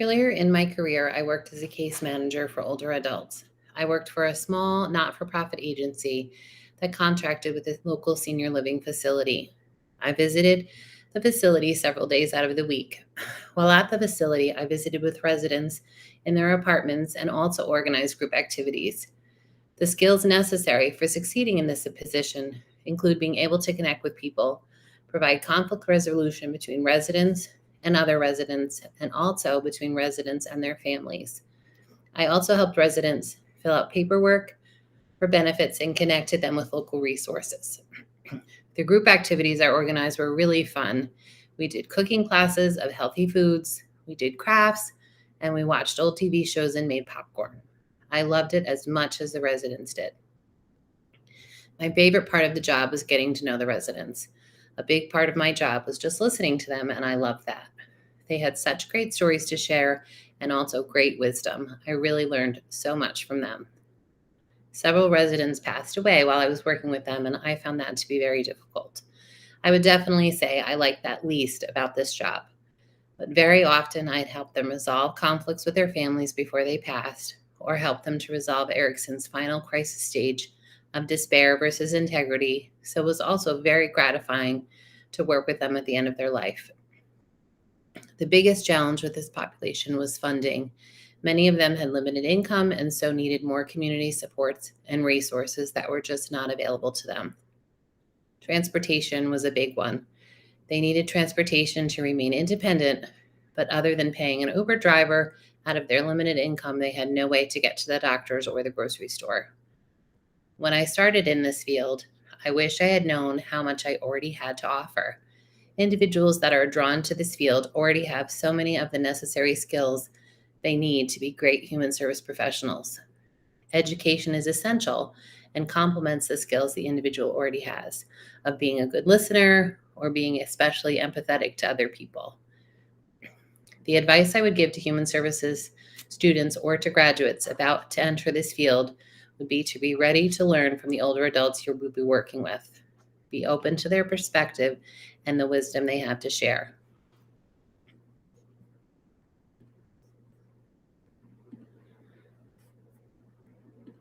Earlier in my career, I worked as a case manager for older adults. I worked for a small, not for profit agency that contracted with a local senior living facility. I visited the facility several days out of the week. While at the facility, I visited with residents in their apartments and also organized group activities. The skills necessary for succeeding in this position include being able to connect with people, provide conflict resolution between residents and other residents, and also between residents and their families. I also helped residents fill out paperwork for benefits and connected them with local resources. The group activities I organized were really fun. We did cooking classes of healthy foods, we did crafts, and we watched old TV shows and made popcorn. I loved it as much as the residents did. My favorite part of the job was getting to know the residents. A big part of my job was just listening to them, and I loved that. They had such great stories to share and also great wisdom. I really learned so much from them. Several residents passed away while I was working with them, and I found that to be very difficult. I would definitely say I liked that least about this job. But very often I'd help them resolve conflicts with their families before they passed, or help them to resolve Erickson's final crisis stage of despair versus integrity, so it was also very gratifying to work with them at the end of their life. The biggest challenge with this population was funding. Many of them had limited income and so needed more community supports and resources that were just not available to them. Transportation was a big one. They needed transportation to remain independent, but other than paying an Uber driver out of their limited income, they had no way to get to the doctors or the grocery store. When I started in this field, I wish I had known how much I already had to offer. Individuals that are drawn to this field already have so many of the necessary skills they need to be great human service professionals. Education is essential and complements the skills the individual already has of being a good listener or being especially empathetic to other people. The advice I would give to human services students or to graduates about to enter this field would be to be ready to learn from the older adults you will be working with. Be open to their perspective and the wisdom they have to share.